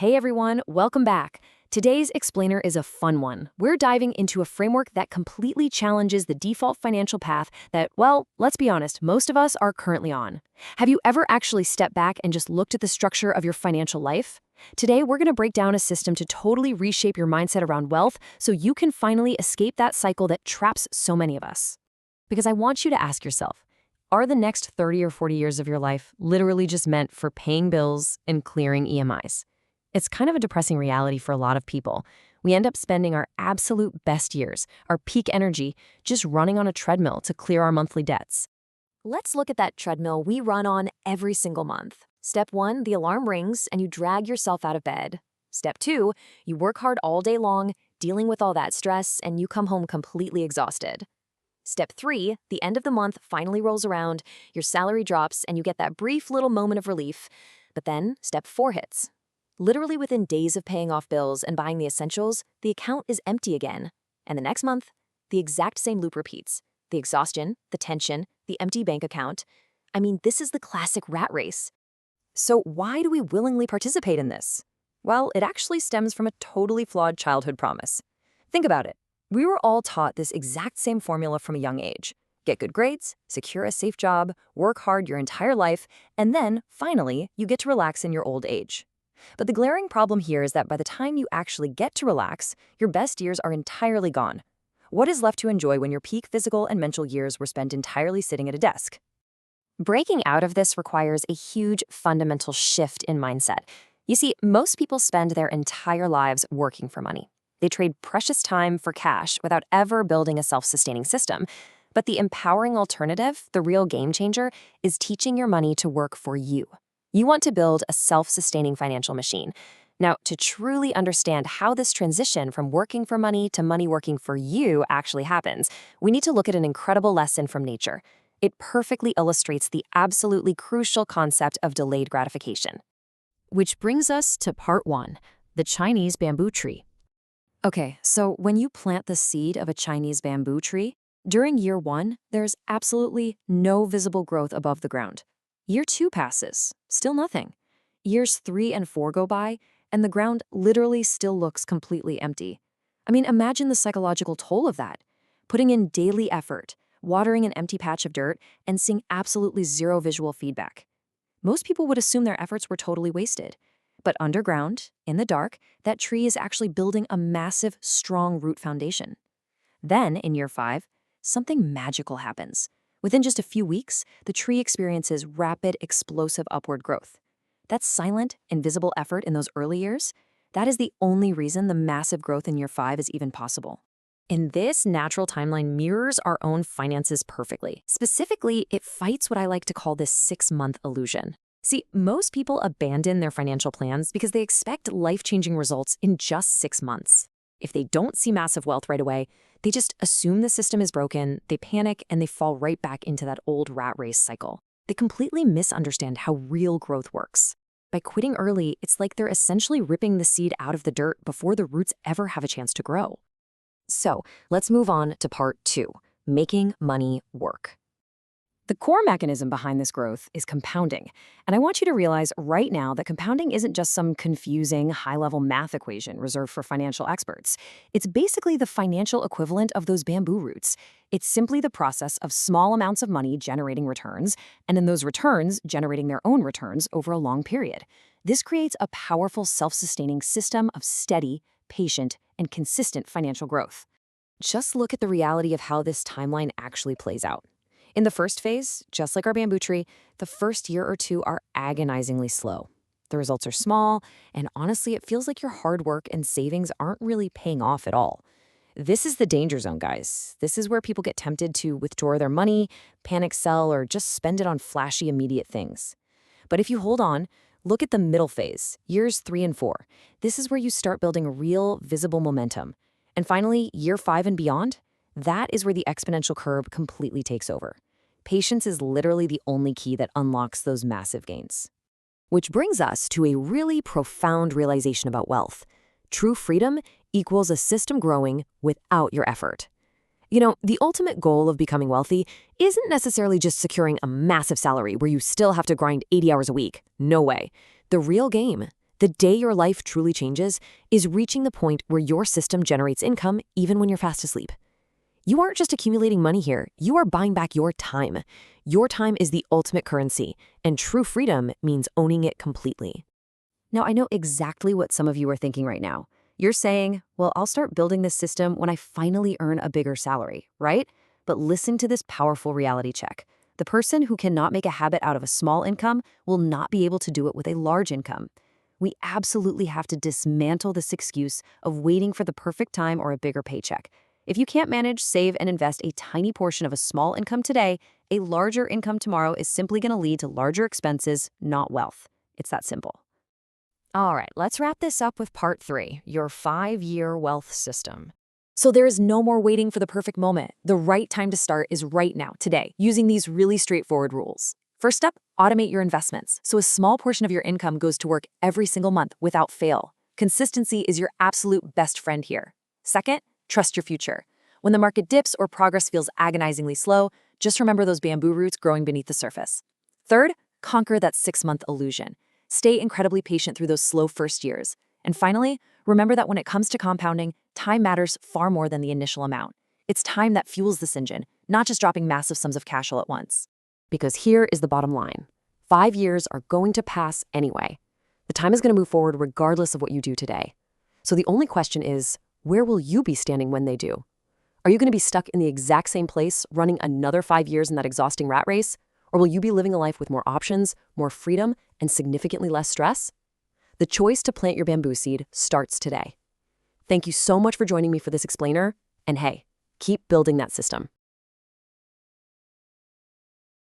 Hey everyone, welcome back. Today's explainer is a fun one. We're diving into a framework that completely challenges the default financial path that, well, let's be honest, most of us are currently on. Have you ever actually stepped back and just looked at the structure of your financial life? Today, we're going to break down a system to totally reshape your mindset around wealth so you can finally escape that cycle that traps so many of us. Because I want you to ask yourself, are the next 30 or 40 years of your life literally just meant for paying bills and clearing EMIs? It's kind of a depressing reality for a lot of people. We end up spending our absolute best years, our peak energy, just running on a treadmill to clear our monthly debts. Let's look at that treadmill we run on every single month. Step 1, the alarm rings and you drag yourself out of bed. Step 2, you work hard all day long, dealing with all that stress, and you come home completely exhausted. Step 3, the end of the month finally rolls around, your salary drops, and you get that brief little moment of relief. But then Step 4 hits. Literally within days of paying off bills and buying the essentials, the account is empty again. And the next month, the exact same loop repeats. The exhaustion, the tension, the empty bank account. I mean, this is the classic rat race. So why do we willingly participate in this? Well, it actually stems from a totally flawed childhood promise. Think about it. We were all taught this exact same formula from a young age. Get good grades, secure a safe job, work hard your entire life, and then, finally, you get to relax in your old age. But the glaring problem here is that by the time you actually get to relax, your best years are entirely gone. What is left to enjoy when your peak physical and mental years were spent entirely sitting at a desk? Breaking out of this requires a huge fundamental shift in mindset. You see, most people spend their entire lives working for money. They trade precious time for cash without ever building a self-sustaining system. But the empowering alternative, the real game changer, is teaching your money to work for you. You want to build a self-sustaining financial machine. Now, to truly understand how this transition from working for money to money working for you actually happens, we need to look at an incredible lesson from nature. It perfectly illustrates the absolutely crucial concept of delayed gratification. Which brings us to part 1, the Chinese bamboo tree. Okay, so when you plant the seed of a Chinese bamboo tree, during year 1, there's absolutely no visible growth above the ground. Year 2 passes, still nothing. Years 3 and 4 go by, and the ground literally still looks completely empty. I mean, imagine the psychological toll of that. Putting in daily effort, watering an empty patch of dirt, and seeing absolutely zero visual feedback. Most people would assume their efforts were totally wasted. But underground, in the dark, that tree is actually building a massive, strong root foundation. Then, in year 5, something magical happens. Within just a few weeks, the tree experiences rapid, explosive upward growth. That silent, invisible effort in those early years, that is the only reason the massive growth in year 5 is even possible. And this natural timeline mirrors our own finances perfectly. Specifically, it fights what I like to call this 6-month illusion. See, most people abandon their financial plans because they expect life-changing results in just 6 months. If they don't see massive wealth right away, they just assume the system is broken, they panic, and they fall right back into that old rat race cycle. They completely misunderstand how real growth works. By quitting early, it's like they're essentially ripping the seed out of the dirt before the roots ever have a chance to grow. So, let's move on to part 2, making money work. The core mechanism behind this growth is compounding, and I want you to realize right now that compounding isn't just some confusing, high-level math equation reserved for financial experts. It's basically the financial equivalent of those bamboo roots. It's simply the process of small amounts of money generating returns, and then those returns generating their own returns over a long period. This creates a powerful self-sustaining system of steady, patient, and consistent financial growth. Just look at the reality of how this timeline actually plays out. In the first phase, just like our bamboo tree, the first year or 2 are agonizingly slow. The results are small, and honestly, it feels like your hard work and savings aren't really paying off at all. This is the danger zone, guys. This is where people get tempted to withdraw their money, panic sell, or just spend it on flashy, immediate things. But if you hold on, look at the middle phase, years 3 and 4. This is where you start building real, visible momentum. And finally, year 5 and beyond, that is where the exponential curve completely takes over. Patience is literally the only key that unlocks those massive gains. Which brings us to a really profound realization about wealth. True freedom equals a system growing without your effort. You know, the ultimate goal of becoming wealthy isn't necessarily just securing a massive salary where you still have to grind 80 hours a week. No way. The real game, The day your life truly changes is reaching the point where your system generates income even when you're fast asleep. You aren't just accumulating money here, you are buying back your time. Your time is the ultimate currency, and true freedom means owning it completely. Now, I know exactly what some of you are thinking right now. You're saying, well, I'll start building this system when I finally earn a bigger salary, right? But listen to this powerful reality check. The person who cannot make a habit out of a small income will not be able to do it with a large income. We absolutely have to dismantle this excuse of waiting for the perfect time or a bigger paycheck. If you can't manage, save, and invest a tiny portion of a small income today, a larger income tomorrow is simply going to lead to larger expenses, not wealth. It's that simple. All right, let's wrap this up with part 3, your 5-year wealth system. So there is no more waiting for the perfect moment. The right time to start is right now, today, using these really straightforward rules. First step, automate your investments, so a small portion of your income goes to work every single month without fail. Consistency is your absolute best friend here. Second, trust your future. When the market dips or progress feels agonizingly slow, just remember those bamboo roots growing beneath the surface. Third, conquer that 6-month illusion. Stay incredibly patient through those slow first years. And finally, remember that when it comes to compounding, time matters far more than the initial amount. It's time that fuels this engine, not just dropping massive sums of cash all at once. Because here is the bottom line. 5 years are going to pass anyway. The time is going to move forward regardless of what you do today. So the only question is, where will you be standing when they do? Are you going to be stuck in the exact same place, running another 5 years in that exhausting rat race? Or will you be living a life with more options, more freedom, and significantly less stress? The choice to plant your bamboo seed starts today. Thank you so much for joining me for this explainer, and hey, keep building that system.